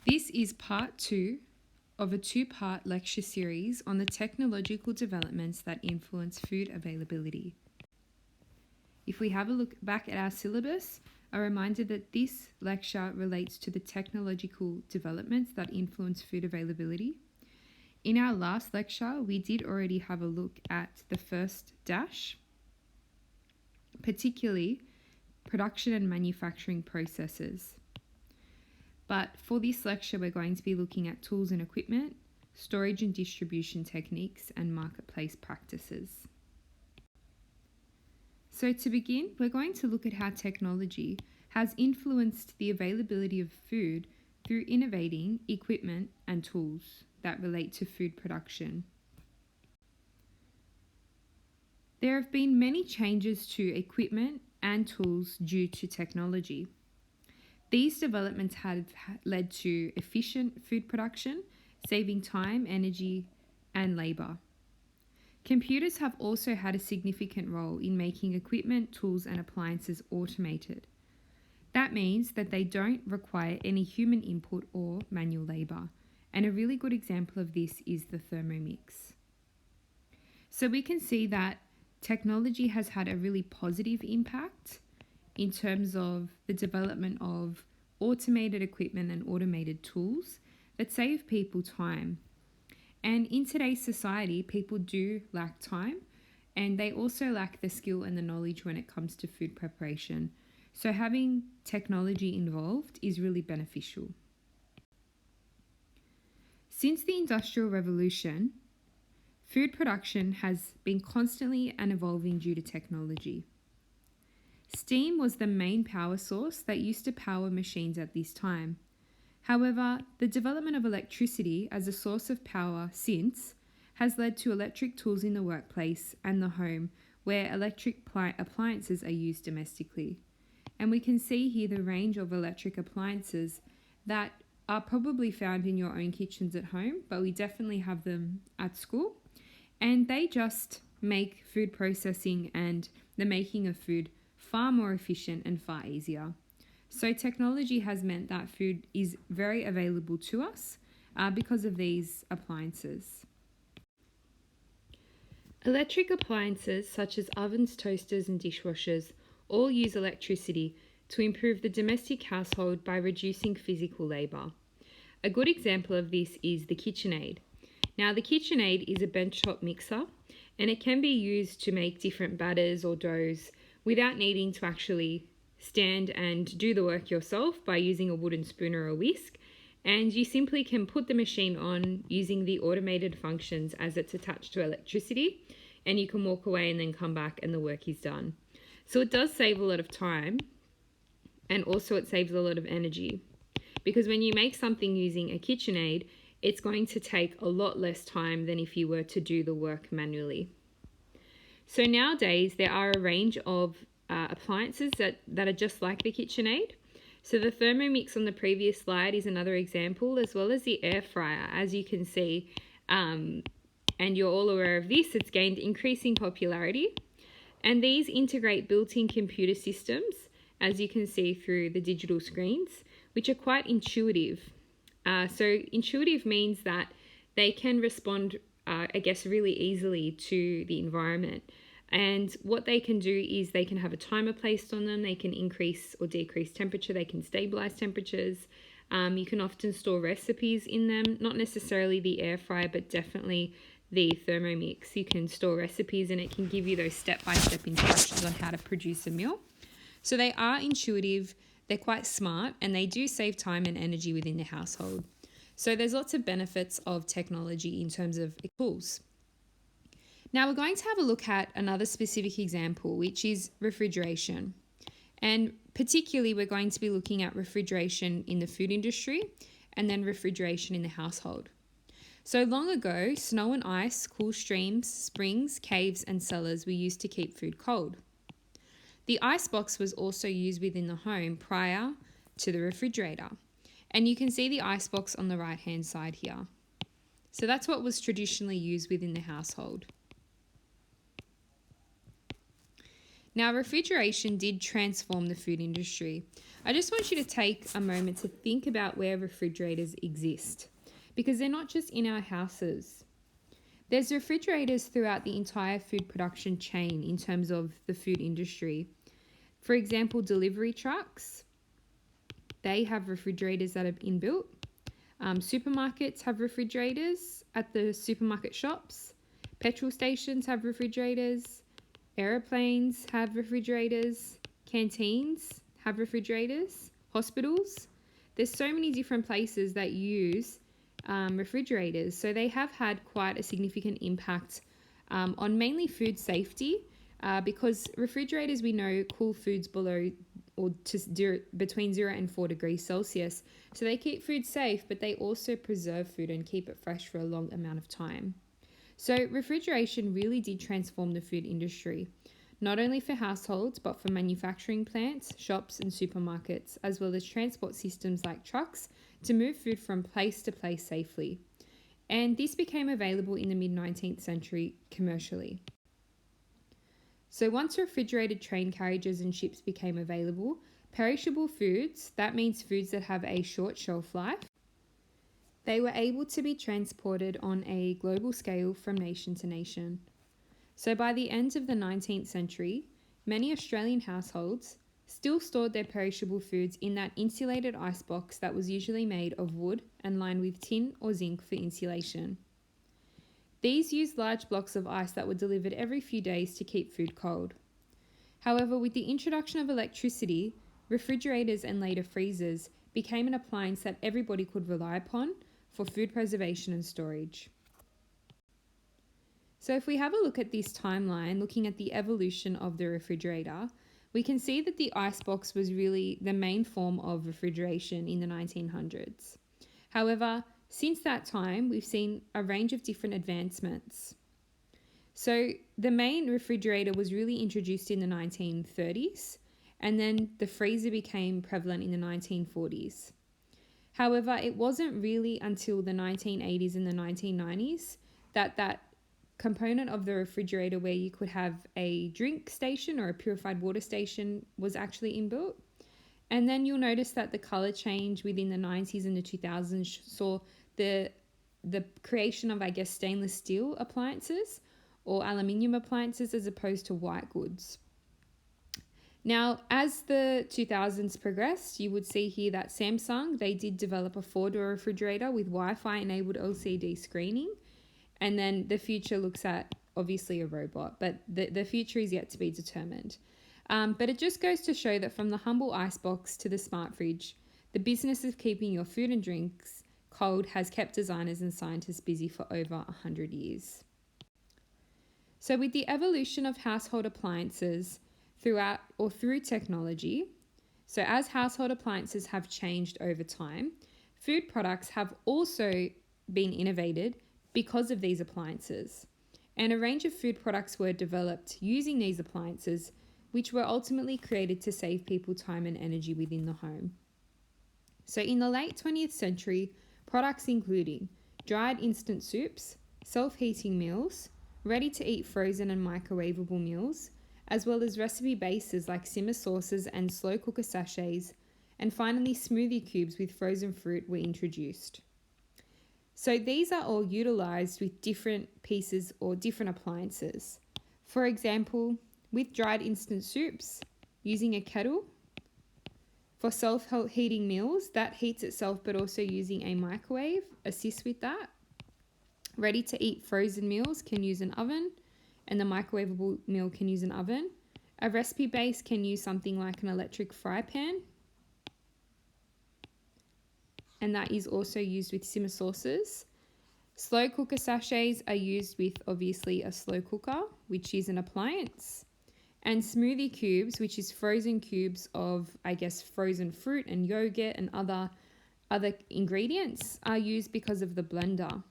This is part 2 of a 2-part lecture series on the technological developments that influence food availability. If we have a look back at our syllabus, a reminder that this lecture relates to the technological developments that influence food availability. In our last lecture, we did already have a look at the first dash, particularly production and manufacturing processes. But for this lecture, we're going to be looking at tools and equipment, storage and distribution techniques, and marketplace practices. So to begin, we're going to look at how technology has influenced the availability of food through innovating equipment and tools that relate to food production. There have been many changes to equipment and tools due to technology. These developments have led to efficient food production, saving time, energy, and labour. Computers have also had a significant role in making equipment, tools, and appliances automated. That means that they don't require any human input or manual labour, and a really good example of this is the Thermomix. So we can see that technology has had a really positive impact in terms of the development of automated equipment and automated tools that save people time. And in today's society, people do lack time, and they also lack the skill and the knowledge when it comes to food preparation. So having technology involved is really beneficial. Since the Industrial Revolution, food production has been constantly and evolving due to technology. Steam was the main power source that used to power machines at this time. However, the development of electricity as a source of power since has led to electric tools in the workplace and the home where electric appliances are used domestically. And we can see here the range of electric appliances that are probably found in your own kitchens at home, but we definitely have them at school. And they just make food processing and the making of food far more efficient and far easier. So technology has meant that food is very available to us because of these appliances. Electric appliances such as ovens, toasters, and dishwashers all use electricity to improve the domestic household by reducing physical labour. A good example of this is the KitchenAid. Now, the KitchenAid is a benchtop mixer, and it can be used to make different batters or doughs without needing to actually stand and do the work yourself by using a wooden spoon or a whisk. And you simply can put the machine on using the automated functions as it's attached to electricity, and you can walk away and then come back and the work is done. So it does save a lot of time, and also it saves a lot of energy, because when you make something using a KitchenAid, it's going to take a lot less time than if you were to do the work manually. So nowadays there are a range of appliances that are just like the KitchenAid. So the Thermomix on the previous slide is another example, as well as the air fryer. As you can see, and you're all aware of this, it's gained increasing popularity. And these integrate built-in computer systems, as you can see through the digital screens, which are quite intuitive. So intuitive means that they can respond, really easily to the environment. And what they can do is they can have a timer placed on them. They can increase or decrease temperature. They can stabilize temperatures. You can often store recipes in them, not necessarily the air fryer, but definitely the Thermomix. You can store recipes and it can give you those step-by-step instructions on how to produce a meal. So they are intuitive, they're quite smart, and they do save time and energy within the household. So there's lots of benefits of technology in terms of tools. Now we're going to have a look at another specific example, which is refrigeration. And particularly we're going to be looking at refrigeration in the food industry and then refrigeration in the household. So long ago, snow and ice, cool streams, springs, caves, and cellars were used to keep food cold. The icebox was also used within the home prior to the refrigerator. And you can see the icebox on the right-hand side here. So that's what was traditionally used within the household. Now, refrigeration did transform the food industry. I just want you to take a moment to think about where refrigerators exist, because they're not just in our houses. There's refrigerators throughout the entire food production chain in terms of the food industry. For example, delivery trucks, they have refrigerators that are inbuilt. Supermarkets have refrigerators at the supermarket shops. Petrol stations have refrigerators. Aeroplanes have refrigerators. Canteens have refrigerators. Hospitals. There's so many different places that use refrigerators. So they have had quite a significant impact on mainly food safety because refrigerators, we know, cool foods below or between 0 and 4 degrees Celsius. So they keep food safe, but they also preserve food and keep it fresh for a long amount of time. So refrigeration really did transform the food industry, not only for households, but for manufacturing plants, shops and supermarkets, as well as transport systems like trucks to move food from place to place safely. And this became available in the mid-19th century commercially. So once refrigerated train carriages and ships became available, perishable foods, that means foods that have a short shelf life, they were able to be transported on a global scale from nation to nation. So by the end of the 19th century, many Australian households still stored their perishable foods in that insulated icebox that was usually made of wood and lined with tin or zinc for insulation. These used large blocks of ice that were delivered every few days to keep food cold. However, with the introduction of electricity, refrigerators and later freezers became an appliance that everybody could rely upon for food preservation and storage. So if we have a look at this timeline, looking at the evolution of the refrigerator, we can see that the icebox was really the main form of refrigeration in the 1900s. However, since that time, we've seen a range of different advancements. So the main refrigerator was really introduced in the 1930s, and then the freezer became prevalent in the 1940s. However, it wasn't really until the 1980s and the 1990s that component of the refrigerator where you could have a drink station or a purified water station was actually inbuilt. And then you'll notice that the color change within the 90s and the 2000s saw the creation of, stainless steel appliances or aluminium appliances as opposed to white goods. Now, as the 2000s progressed, you would see here that Samsung, they did develop a 4-door refrigerator with Wi-Fi enabled LCD screening. And then the future looks at, obviously, a robot, but the future is yet to be determined. But it just goes to show that from the humble icebox to the smart fridge, the business of keeping your food and drinks cold has kept designers and scientists busy for over 100 years. So with the evolution of household appliances through technology, so as household appliances have changed over time, food products have also been innovated because of these appliances. And a range of food products were developed using these appliances, which were ultimately created to save people time and energy within the home. So in the late 20th century, products including dried instant soups, self-heating meals, ready-to-eat frozen and microwavable meals, as well as recipe bases like simmer sauces and slow cooker sachets, and finally smoothie cubes with frozen fruit were introduced. So these are all utilized with different pieces or different appliances. For example, with dried instant soups, using a kettle. For self-heating meals, that heats itself but also using a microwave assists with that. Ready-to-eat frozen meals can use an oven, and the microwavable meal can use an oven. A recipe base can use something like an electric fry pan, and that is also used with simmer sauces. Slow cooker sachets are used with obviously a slow cooker, which is an appliance. And smoothie cubes, which is frozen cubes of, frozen fruit and yogurt and other ingredients, are used because of the blender.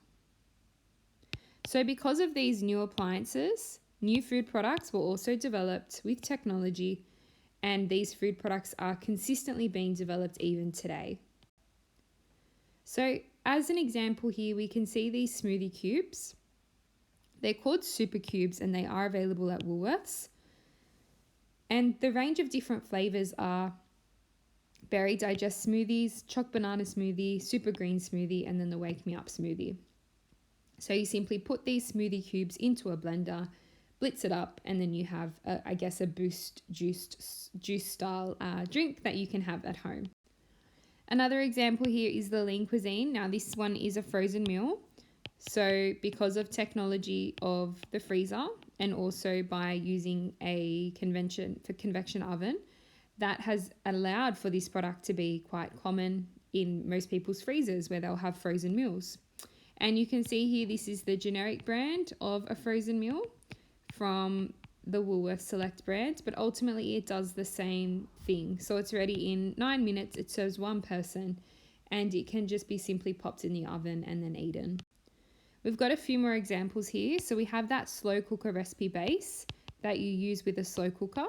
So because of these new appliances, new food products were also developed with technology, and these food products are consistently being developed even today. So as an example here, we can see these smoothie cubes. They're called super cubes and they are available at Woolworths. And the range of different flavors are berry digest smoothies, choc banana smoothie, super green smoothie, and then the wake me up smoothie. So you simply put these smoothie cubes into a blender, blitz it up, and then you have, a boost juice style drink that you can have at home. Another example here is the lean cuisine. Now this one is a frozen meal. So because of technology of the freezer and also by using a convection oven, that has allowed for this product to be quite common in most people's freezers where they'll have frozen meals. And you can see here, this is the generic brand of a frozen meal from the Woolworths Select brand, but ultimately it does the same thing. So it's ready in 9 minutes, it serves one person, and it can just be simply popped in the oven and then eaten. We've got a few more examples here. So we have that slow cooker recipe base that you use with a slow cooker.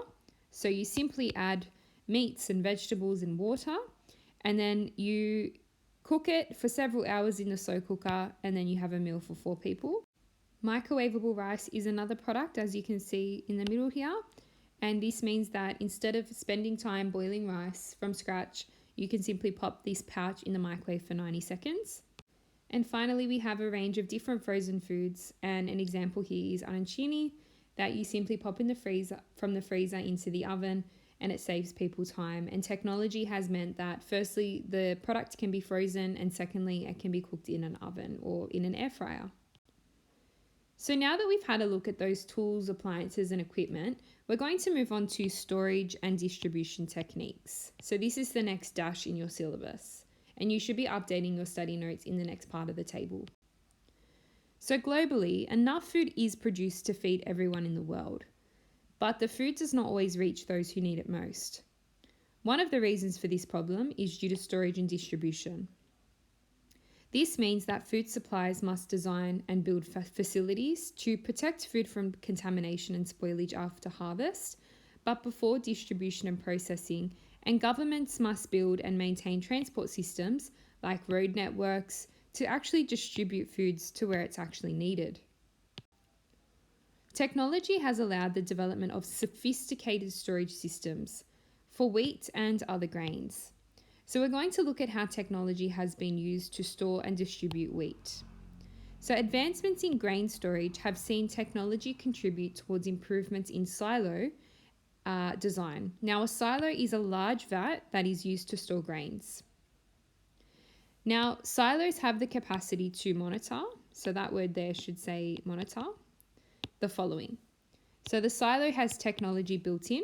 So you simply add meats and vegetables and water, and then you cook it for several hours in the slow cooker, and then you have a meal for 4 people. Microwavable rice is another product, as you can see in the middle here. And this means that instead of spending time boiling rice from scratch, you can simply pop this pouch in the microwave for 90 seconds. And finally, we have a range of different frozen foods, and an example here is arancini that you simply pop in the freezer from the freezer into the oven, and it saves people time. And technology has meant that firstly, the product can be frozen, and secondly, it can be cooked in an oven or in an air fryer. So now that we've had a look at those tools, appliances and equipment, we're going to move on to storage and distribution techniques. So this is the next dash in your syllabus, and you should be updating your study notes in the next part of the table. So globally, enough food is produced to feed everyone in the world, but the food does not always reach those who need it most. One of the reasons for this problem is due to storage and distribution. This means that food suppliers must design and build facilities to protect food from contamination and spoilage after harvest, but before distribution and processing, and governments must build and maintain transport systems like road networks to actually distribute foods to where it's actually needed. Technology has allowed the development of sophisticated storage systems for wheat and other grains. So we're going to look at how technology has been used to store and distribute wheat. So advancements in grain storage have seen technology contribute towards improvements in silo design. Now, a silo is a large vat that is used to store grains. Now, silos have the capacity to monitor, so that word there should say monitor, the following. So the silo has technology built in,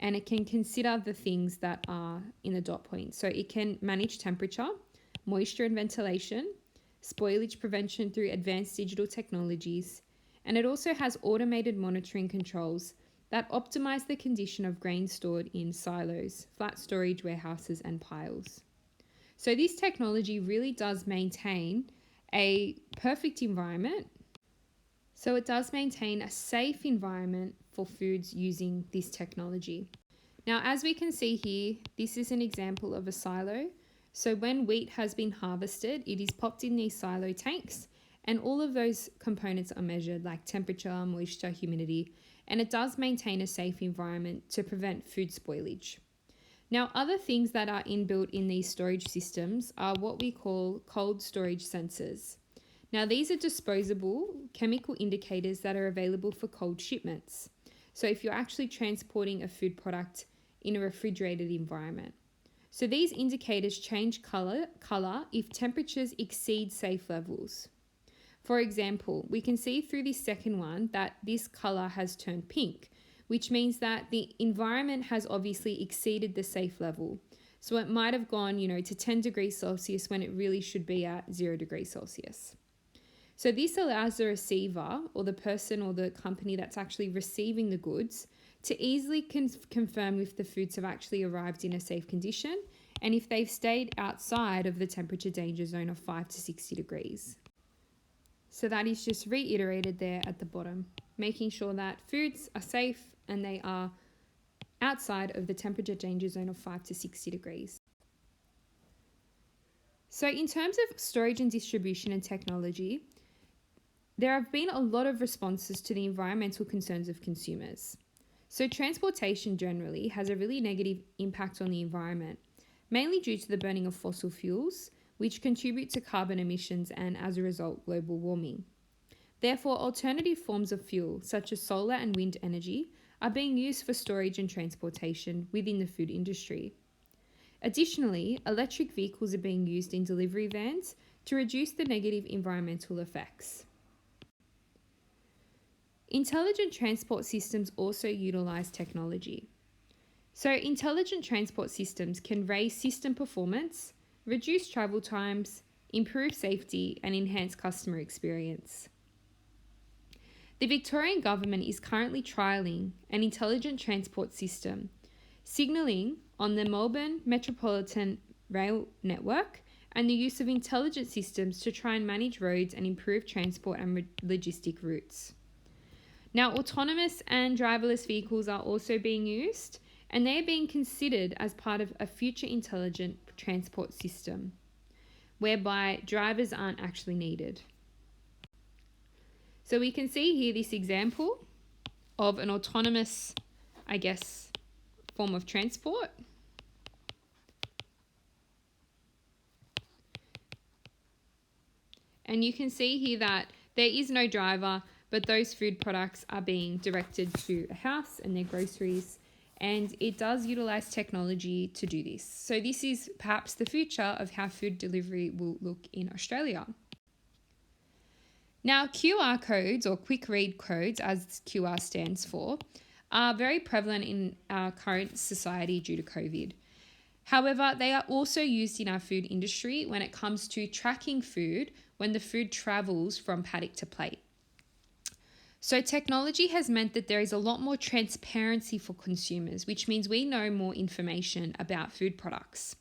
and it can consider the things that are in the dot point. So it can manage temperature, moisture and ventilation, spoilage prevention through advanced digital technologies, and it also has automated monitoring controls that optimize the condition of grain stored in silos, flat storage warehouses and piles. So this technology really does maintain a perfect environment. So it does maintain a safe environment for foods using this technology. Now, as we can see here, this is an example of a silo. So when wheat has been harvested, it is popped in these silo tanks, and all of those components are measured, like temperature, moisture, humidity, and it does maintain a safe environment to prevent food spoilage. Now, other things that are inbuilt in these storage systems are what we call cold storage sensors. Now, these are disposable chemical indicators that are available for cold shipments. So if you're actually transporting a food product in a refrigerated environment. So these indicators change color if temperatures exceed safe levels. For example, we can see through this second one that this color has turned pink, which means that the environment has obviously exceeded the safe level. So it might have gone, to 10 degrees Celsius when it really should be at 0 degrees Celsius. So this allows the receiver, or the person or the company that's actually receiving the goods, to easily confirm if the foods have actually arrived in a safe condition and if they've stayed outside of the temperature danger zone of 5 to 60 degrees. So that is just reiterated there at the bottom, making sure that foods are safe and they are outside of the temperature danger zone of 5 to 60 degrees. So in terms of storage and distribution and technology, there have been a lot of responses to the environmental concerns of consumers. So transportation generally has a really negative impact on the environment, mainly due to the burning of fossil fuels, which contribute to carbon emissions and, as a result, global warming. Therefore, alternative forms of fuel, such as solar and wind energy, are being used for storage and transportation within the food industry. Additionally, electric vehicles are being used in delivery vans to reduce the negative environmental effects. Intelligent transport systems also utilize technology. So, intelligent transport systems can raise system performance, reduce travel times, improve safety, and enhance customer experience. The Victorian Government is currently trialling an intelligent transport system, signalling on the Melbourne Metropolitan Rail Network and the use of intelligent systems to try and manage roads and improve transport and logistic routes. Now, autonomous and driverless vehicles are also being used, and they are being considered as part of a future intelligent transport system, whereby drivers aren't actually needed. So we can see here this example of an autonomous, form of transport. And you can see here that there is no driver, but those food products are being directed to a house and their groceries. And it does utilize technology to do this. So this is perhaps the future of how food delivery will look in Australia. Now, QR codes, or quick read codes, as QR stands for, are very prevalent in our current society due to COVID. However, they are also used in our food industry when it comes to tracking food when the food travels from paddock to plate. So technology has meant that there is a lot more transparency for consumers, which means we know more information about food products.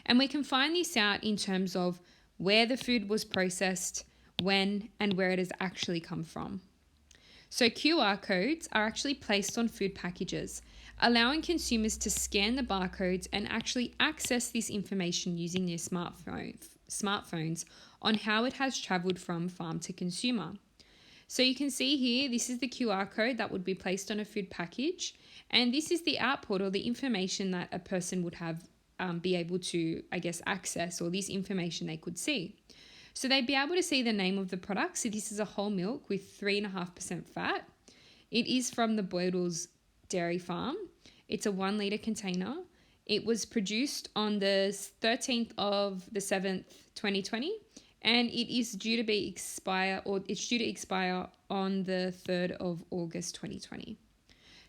And we can find this out in terms of where the food was processed, when, and where it has actually come from. So QR codes are actually placed on food packages, allowing consumers to scan the barcodes and actually access this information using their smartphones on how it has travelled from farm to consumer. So you can see here, this is the QR code that would be placed on a food package, and this is the output or the information that a person would have be able to, access, or this information they could see. So they'd be able to see the name of the product. So this is a whole milk with 3.5% fat. It is from the Boydles Dairy Farm. It's a 1 litre container. It was produced on the 13th of the 7th, 2020, and it is due to expire on the 3rd of August, 2020.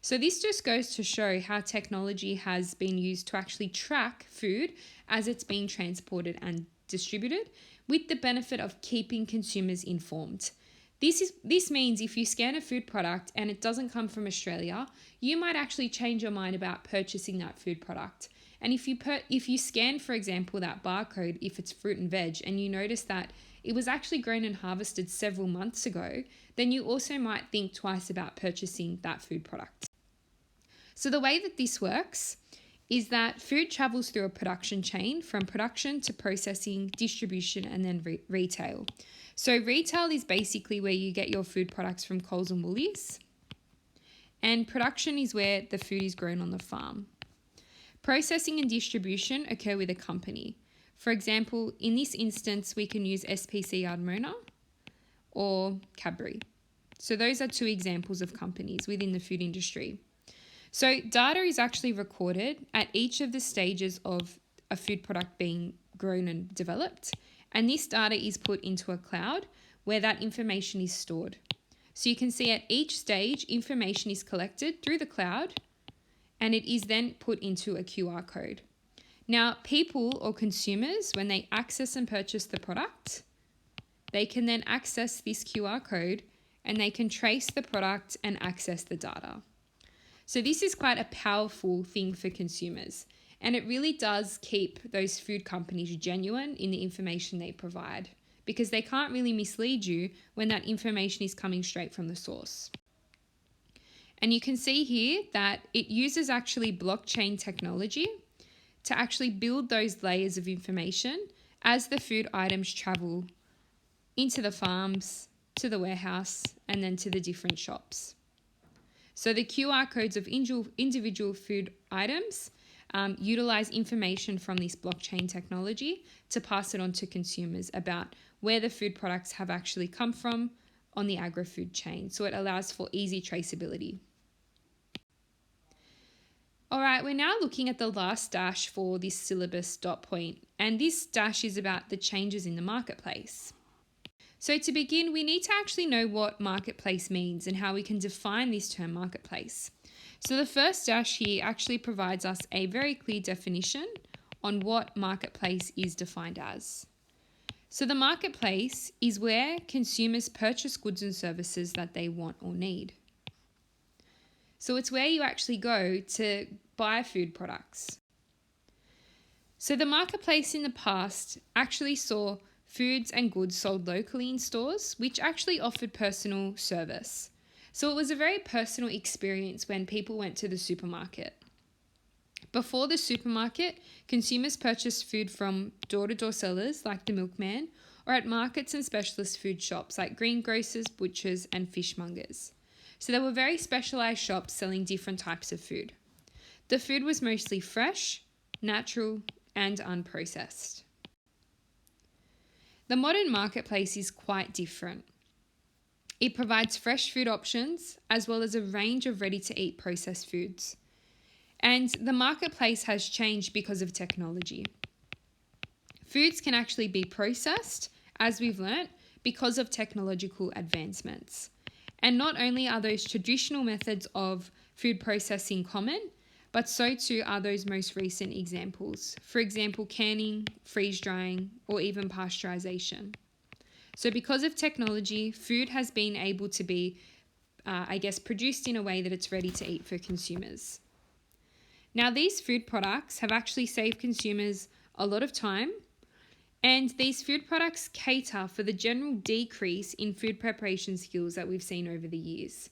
So this just goes to show how technology has been used to actually track food as it's being transported and distributed, with the benefit of keeping consumers informed. This means if you scan a food product and it doesn't come from Australia, you might actually change your mind about purchasing that food product. And if you scan, for example, that barcode, if it's fruit and veg, and you notice that it was actually grown and harvested several months ago, then you also might think twice about purchasing that food product. So the way that this works is that food travels through a production chain from production to processing, distribution, and then retail. So retail is basically where you get your food products from Coles and Woolies, and production is where the food is grown on the farm. Processing and distribution occur with a company. For example, in this instance, we can use SPC Ardmona or Cadbury. So those are two examples of companies within the food industry. So data is actually recorded at each of the stages of a food product being grown and developed, and this data is put into a cloud where that information is stored. So you can see at each stage, information is collected through the cloud, and it is then put into a QR code. Now, people or consumers, when they access and purchase the product, they can then access this QR code and they can trace the product and access the data. So this is quite a powerful thing for consumers, and it really does keep those food companies genuine in the information they provide, because they can't really mislead you when that information is coming straight from the source. And you can see here that it uses actually blockchain technology to actually build those layers of information as the food items travel into the farms, to the warehouse, and then to the different shops. So the QR codes of individual food items utilize information from this blockchain technology to pass it on to consumers about where the food products have actually come from on the agri-food chain. So it allows for easy traceability. All right, we're now looking at the last dash for this syllabus dot point, and this dash is about the changes in the marketplace. So to begin, we need to actually know what marketplace means and how we can define this term marketplace. So the first dash here actually provides us a very clear definition on what marketplace is defined as. So the marketplace is where consumers purchase goods and services that they want or need. So it's where you actually go to buy food products. So the marketplace in the past actually saw foods and goods sold locally in stores, which actually offered personal service. So it was a very personal experience when people went to the supermarket. Before the supermarket, consumers purchased food from door-to-door sellers like the milkman, or at markets and specialist food shops like greengrocers, butchers, and fishmongers. So there were very specialised shops selling different types of food. The food was mostly fresh, natural, and unprocessed. The modern marketplace is quite different. It provides fresh food options as well as a range of ready-to-eat processed foods. And the marketplace has changed because of technology. Foods can actually be processed, as we've learnt, because of technological advancements. And not only are those traditional methods of food processing common, but so too are those most recent examples. For example, canning, freeze drying, or even pasteurization. So because of technology, food has been able to be, produced in a way that it's ready to eat for consumers. Now, these food products have actually saved consumers a lot of time, and these food products cater for the general decrease in food preparation skills that we've seen over the years.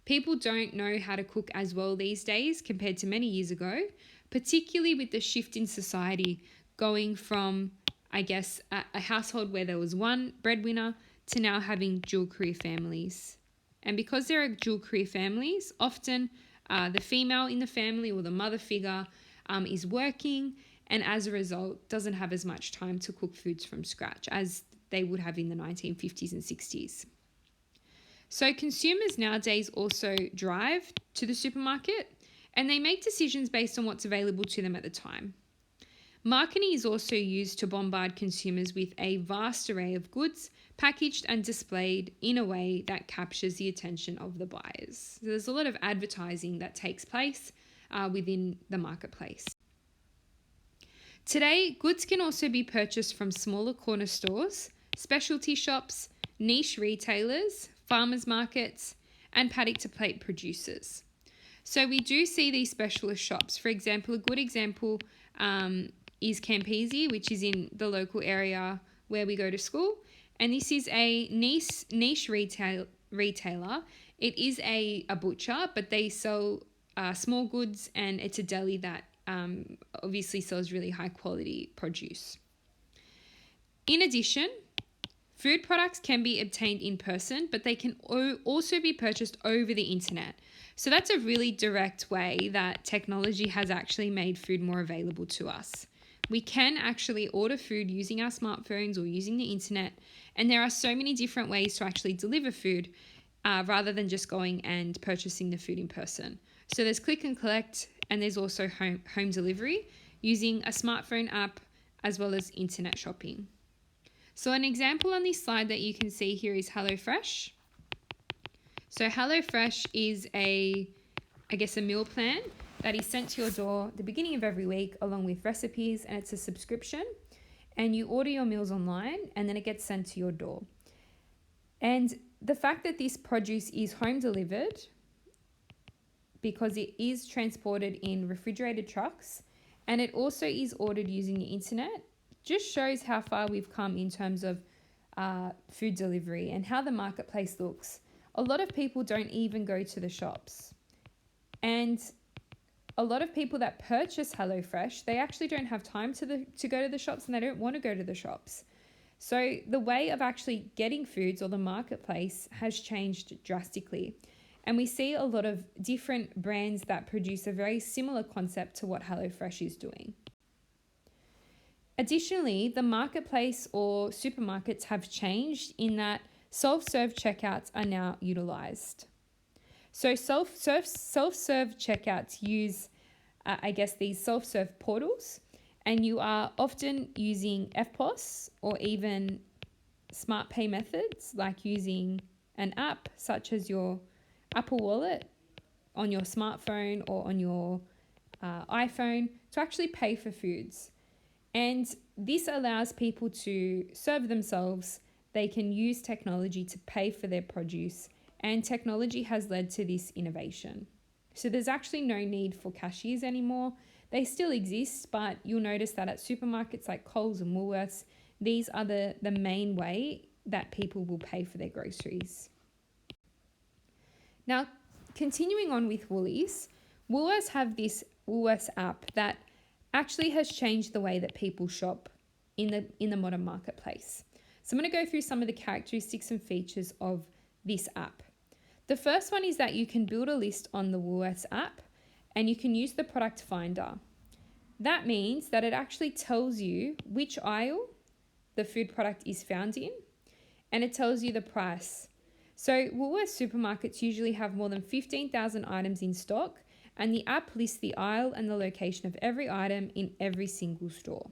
People don't know how to cook as well these days compared to many years ago, particularly with the shift in society going from, a household where there was one breadwinner to now having dual career families. And because there are dual career families, often the female in the family or the mother figure is working, and as a result doesn't have as much time to cook foods from scratch as they would have in the 1950s and 60s. So consumers nowadays also drive to the supermarket, and they make decisions based on what's available to them at the time. Marketing is also used to bombard consumers with a vast array of goods packaged and displayed in a way that captures the attention of the buyers. So there's a lot of advertising that takes place within the marketplace. Today, goods can also be purchased from smaller corner stores, specialty shops, niche retailers, farmers markets, and paddock-to-plate producers. So we do see these specialist shops. For example, a good example is Campese, which is in the local area where we go to school. And this is a niche retailer. It is a butcher, but they sell small goods, and it's a deli that obviously sells really high quality produce. In addition, food products can be obtained in person, but they can also be purchased over the internet. So that's a really direct way that technology has actually made food more available to us. We can actually order food using our smartphones or using the internet, and there are so many different ways to actually deliver food rather than just going and purchasing the food in person. So there's click and collect, and there's also home delivery using a smartphone app as well as internet shopping. So an example on this slide that you can see here is HelloFresh. So HelloFresh is a meal plan that is sent to your door at the beginning of every week along with recipes, and it's a subscription. And you order your meals online, and then it gets sent to your door. And the fact that this produce is home delivered, because it is transported in refrigerated trucks, and it also is ordered using the internet, just shows how far we've come in terms of food delivery and how the marketplace looks. A lot of people don't even go to the shops. And a lot of people that purchase HelloFresh, they actually don't have time to go to the shops, and they don't want to go to the shops. So the way of actually getting foods, or the marketplace, has changed drastically. And we see a lot of different brands that produce a very similar concept to what HelloFresh is doing. Additionally, the marketplace or supermarkets have changed in that self-serve checkouts are now utilized. So self-serve checkouts use, these self-serve portals, and you are often using EFTPOS or even smart pay methods like using an app such as your Apple Wallet on your smartphone or on your iPhone to actually pay for foods. And this allows people to serve themselves. They can use technology to pay for their produce, and technology has led to this innovation. So there's actually no need for cashiers anymore. They still exist, but you'll notice that at supermarkets like Coles and Woolworths, these are the main way that people will pay for their groceries. Now, continuing on with Woolies, Woolworths have this Woolworths app that actually has changed the way that people shop in the modern marketplace. So I'm going to go through some of the characteristics and features of this app. The first one is that you can build a list on the Woolworths app and you can use the product finder. That means that it actually tells you which aisle the food product is found in, and it tells you the price. So Woolworths supermarkets usually have more than 15,000 items in stock, and the app lists the aisle and the location of every item in every single store.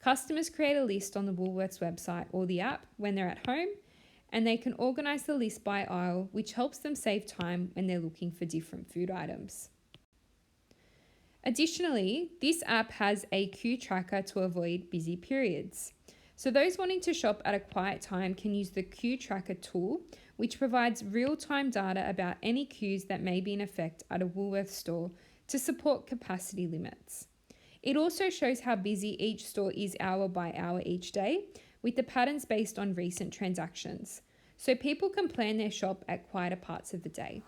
Customers create a list on the Woolworths website or the app when they're at home, and they can organise the list by aisle, which helps them save time when they're looking for different food items. Additionally, this app has a queue tracker to avoid busy periods. So those wanting to shop at a quiet time can use the queue tracker tool, which provides real-time data about any queues that may be in effect at a Woolworths store to support capacity limits. It also shows how busy each store is hour by hour each day, with the patterns based on recent transactions. So people can plan their shop at quieter parts of the day.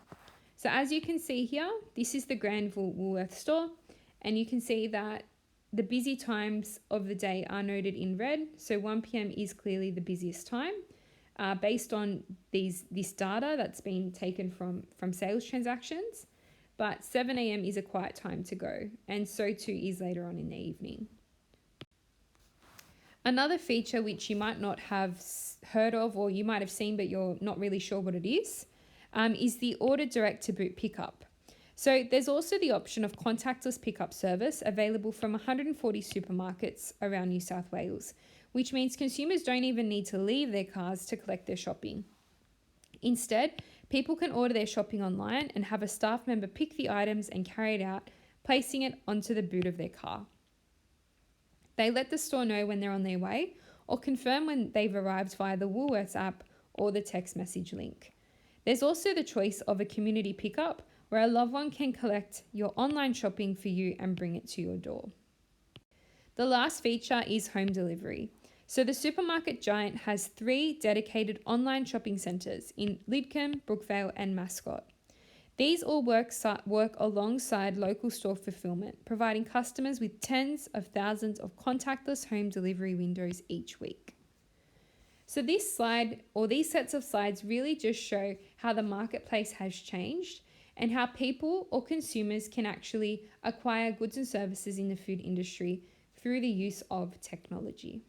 So as you can see here, this is the Granville Woolworths store, and you can see that the busy times of the day are noted in red. So 1 p.m. is clearly the busiest time based on this data that's been taken from sales transactions. But 7 a.m. is a quiet time to go, and so too is later on in the evening. Another feature which you might not have heard of, or you might have seen but you're not really sure what it is the Order Direct to Boot pickup. So there's also the option of contactless pickup service available from 140 supermarkets around New South Wales, which means consumers don't even need to leave their cars to collect their shopping. Instead, people can order their shopping online and have a staff member pick the items and carry it out, placing it onto the boot of their car. They let the store know when they're on their way or confirm when they've arrived via the Woolworths app or the text message link. There's also the choice of a community pickup where a loved one can collect your online shopping for you and bring it to your door. The last feature is home delivery. So the supermarket giant has 3 dedicated online shopping centres in Lidcombe, Brookvale and Mascot. These all work alongside local store fulfillment, providing customers with tens of thousands of contactless home delivery windows each week. So this slide, or these sets of slides, really just show how the marketplace has changed and how people or consumers can actually acquire goods and services in the food industry through the use of technology.